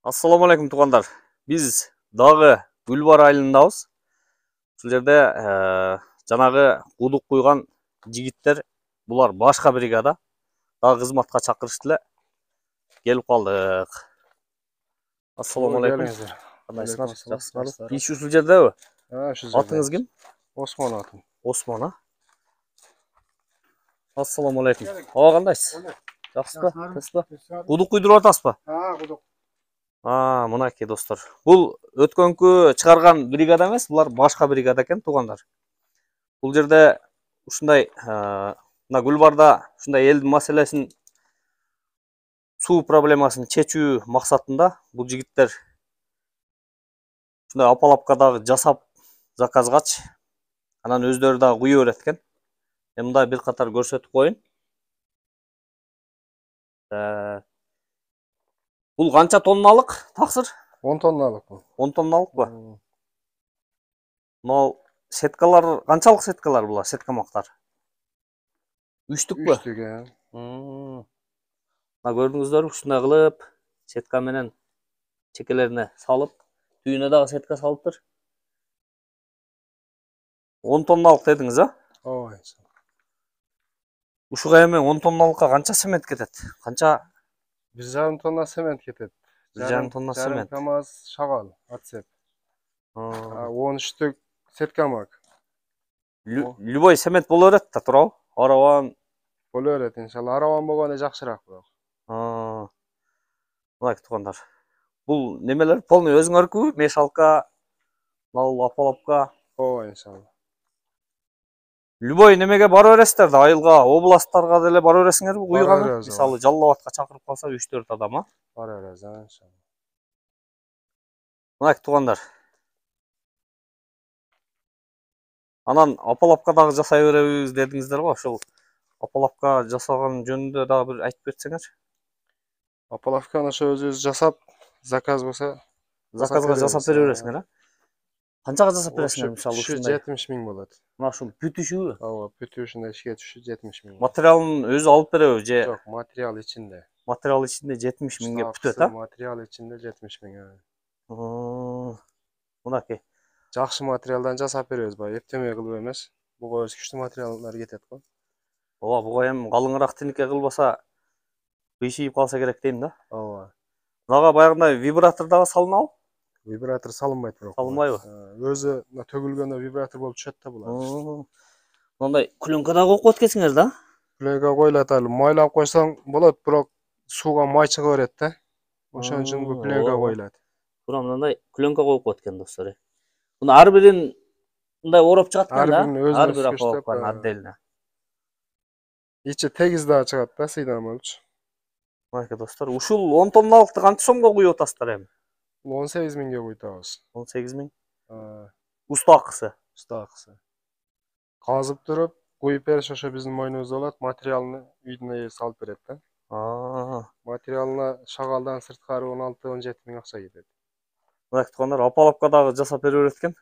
Assalamu alaikum туғандар. Biz дағы Гүлбар айылындабыз. Бұл жерде жанағы құдық құйған жігіттер, бұлар башқа бригада. Дағы қызматқа шақырыштылар. Келіп қалдық. Assalamu alaikum. Қандайсыңдар? Жақсылар. Үй бұл жерде бе? Атыңыз кім? Осман атым. Осман, а? Assalamu alaikum. Аға қандайсыз? Жақсы па? Құдық құйдырып атасыз ба? Құдық. Мынакей достар. Бұл өткөнкү чыгарган бригада емес, бұлар башка бригада екен туғандар. Бұл жерде ушундай мына Гүлбарда ушундай элдин маселесин, суу проблемасын чечүү максатында бұл жигиттер ушундай апалапкадагы жасап заказгач, анан өздөрү дагы куя берет экен. Мында бир катар көрсөтүп коюн. Бұл қанша тонналық тақсыр? 10 тонналық бұл. 10 тонналық ба? Мынау сеткалар, қаншалық сеткалар бұлар, сеткамақтар? Үштік ба? Үштік, иә. Мына көрдіңіздер, ұшына қылып, сетка менен чекелеріне салып, түйіне дағы сетка салыптыр. 10 тонналық дедіңіз, а? Ой. Ушуга эми 10 тонналыкка канча цемент кетет? Канча? 1,5 тонна цемент кетет. 1,5 тонна цемент. КамАЗ шагал, отцеп. 13 сеткамак. Любой цемент боло берет да, туурабы? Араван боло берет, иншалла. Араван болгондо жакшыраак бирок. Мынакей туугандар. Бул немелер полный өзүңөркү? Мешалка, апалапка. Ооба, иншалла. Любой немеге бара бересиздер да, айылга, областтарга деле бара бересиңерби куйганы? Мисалы Жалал Абадка чакырып калса 3-4 адам, а? Бара беребиз, иншалла. Мынакей туугандар. Анан апалапка дагы жасай беребиз дедиңиздер го, ошол апалапка жасаган жөнүндө дагы бир айтып берсеңер. Апалапканы ошо өзүбүз жасап, заказ болсо, заказга жасап бере бересиңер, а? Канчага жасап бересиңер, мисалы ушундай? 70 миң болот. Мына ушул бүтүшүбү? Ооба, бүтү ушундай ишке түшү 70 миң. Материалын өзү алып береби же? Жок, материал ичинде. Материал ичинде 70 миңге бүтөт, а? Материал ичинде 70 миң. Мынакей. Жакшы материалдан жасап беребиз, бай, эптеме кылып эмес. Буга өз күчтүү материалдар кетет го. Ооба, буга эми калыңыраак тинике кылбаса кыйшыйып калса керек дейм да. Ооба. Мага баягындай вибратор дагы салынабы? Вибратор салынбайт бирок. Салынбайбы? Өзү төгүлгөндө вибратор болуп түшөт да булар. Мындай пленка дагы коюп кеткенсиңер да? Пленка коюлат, ал майлап койсоң болот, бирок сууга май чыга берет да. Ошон үчүн бул пленка коюлат. Туура мындай пленка коюп кеткен достор. Муну ар бирин мындай ороп чыгат экен да? Ар бир апалапканын отдельно. Ичи тегиз дагы чыгат да, сыйдан болчу. Мынакей достор, ушул 10 тонналыкты канча сомго куюп атасыздар эми? 18 миңге куйтабыз. 18 миң? Уста акысы? Уста акысы. Казып туруп, куюп бериш ошо биздин мойнубузда болот, материалны үйдүн ээси алып берет да. Материалына шагалдан сырткары 16-17 миң акча кетет. Мынакей туугандар, апалапка дагы жасап бере берет экен.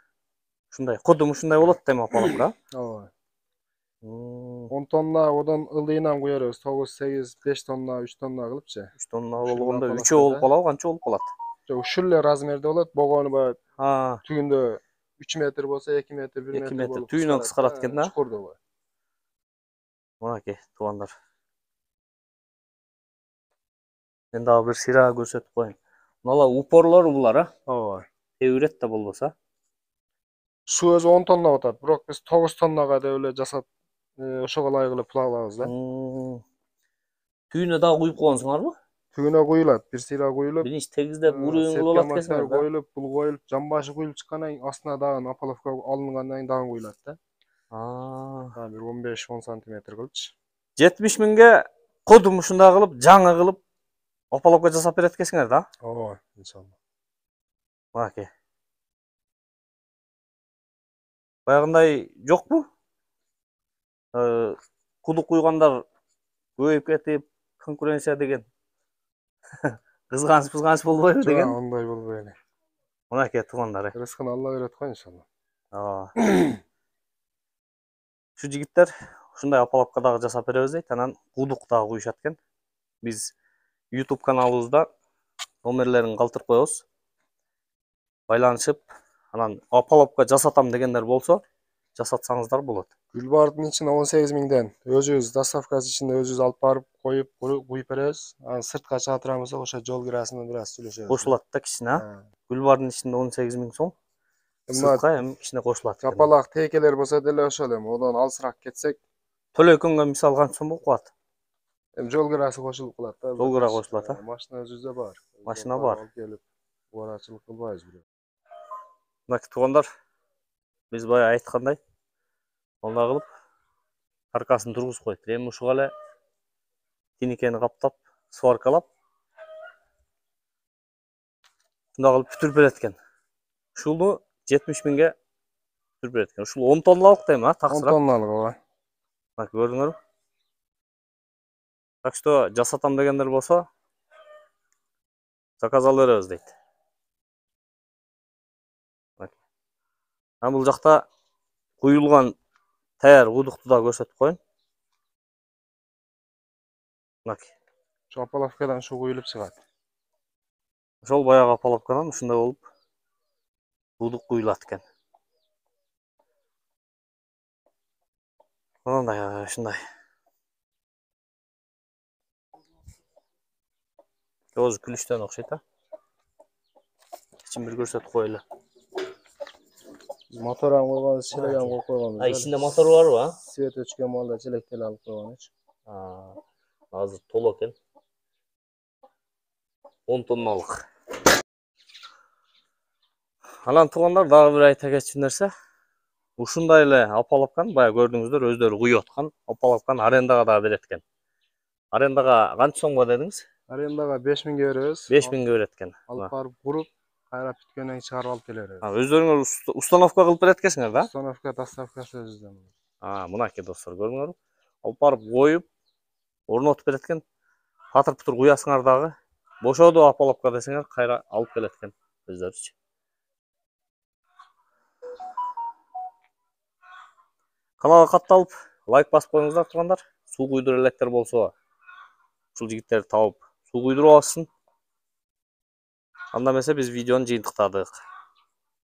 Ушундай, кудум ушундай болот да эми апалапка. Ооба. 10 тонна одон ылдыйынан куя беребиз. 9-8, 5 тонна, 3 тонна кылыпчы. 3 тонна болгондо 3 болуп калабы, канча болуп калат? Жок, ушул эле размерде болот. Богону баягы түйүндө 3 метр болсо 2 метр, 1 метр болуп. Түйүнөн кыскарат экен да? Чукурду бу. Мынакей туугандар. Мен дагы бир сыйра көрсөтүп коеюн. Мына упорлору булар, а? Ооба. Тебирет да болбосо. Суу өзү 10 тонна атат, бирок биз 9 тоннага деп эле жасап, ошого ылайык эле пул алабыз да. Түйүнө дагы куюп койгонсуңарбы? Түйүнө куюлат, бир сыйра куюлуп. Биринчи тегиздеп урууң кылып алат экенсиңер да? Коюлуп, пул коюлуп, жамбашы куюлуп чыккандан кийин астына дагы апалапка алынгандан кийин дагы куюлат да. Бир 15-10 сантиметр кылчы. 70 миңге кодум ушундай кылып, жаңы кылып апалапка жасап берет экенсиңер да? Ооба, иншалла. Мынакей. Баягындай жокпу? Кудук куйгандар көбөйүп кетип, конкуренция деген. Кызганыч болбойбу деген? Жок, андай болбой эле. Мынакей туугандар. Рызкын Алла берет го, иншалла. Şu жигиттер ушундай апалапка дагы жасап беребиз дейт, анан кудук дагы куюшат экен. Биз YouTube каналыбызда номерлерин калтырып коебуз. Байланышып, анан опаловка жасатам дегендер болсо, жасатсаңыздар болот. Гүлбардын ичине 18 миңден өзүбүз доставкасы ичинде өзүбүз алып барып коюп куюп беребиз. Анан сыртка чыгартырам болсок ошо жол кирасынан бир аз сүйлөшөбүз. Кошулат да кичине. Гүлбардын ичинде 18 миң сом. Сыртка эми кичине кошулат. Жапалак тейкелер болсо деле ошол эми одан алысыраак кетсек, Төлөкөнгө мисалы канча сом болуп калат? эми жол кирасы кошулуп калат да. Жол кыра кошулат, Машина өзүбүздө бар. Машина бар. Алып келип, убарачылык кылбайбыз бирок. Мына туугандар, биз бая айткандай, мындай кылып каркасын тургузуп койдук. Эми ушуга эле тиникени каптап, сваркалап, мындай кылып бүтүрүп берет экен. Ушуну 70 миңге бүтүрүп берет экен. Ушул 10 тонналык дейм, 10 таксырак. тонналык ооба. Мына көрдүңөрбү? Так что жасатам дегендер болсо, заказ ала беребиз дейт. Бул жакта куюлган таяр кудукту да көрсөтүп коеюн. Мынакей. Ошо опаловкадан шу куюлуп чыгат. Ошол баягы опаловкадан ушундай болуп кудук куюлат экен. Мындай ушундай. Өзү күлүштөн окшойт, Ичин бир көрсөтүп коелу. Моторун койгонбуз, челегин коюп койгонбуз. Ичинде мотор барбы? Свет өчкөн маалда челекти эле алып койгончу. Азыр толо экен. 10 тонналык. Анан туугандар, дагы бир айта кетчү нерсе. Ушундай эле опаловканы бая көрдүңүздөр, өздөрү куюп аткан опаловканы арендага да берет экен. Арендага канча сомго дедиңиз? Арендага 5 миңге беребиз. 5 миңге берет экен. Алып барып куруп, кайра бүткөндөн кийин чыгарып алып келе беребиз. Өздөрүңөр установка кылып берет экенсиңер да? Установка, доставкасы өзүбүздөн. Мынакей достор, көрдүңөрбү? Алып барып коюп, орнотуп берет экен. Патыр-путур куясыңар дагы. Бошоду опаловка десеңер, кайра алып келет экен өздөрүчү. Каналга катталып, лайк басып коюңуздар туугандар. Суу куйдура электер болсо, ушул жигиттерди табып, суу куйдуруп алышсын. Анда эмесе биз видеону жыйынтыктадык.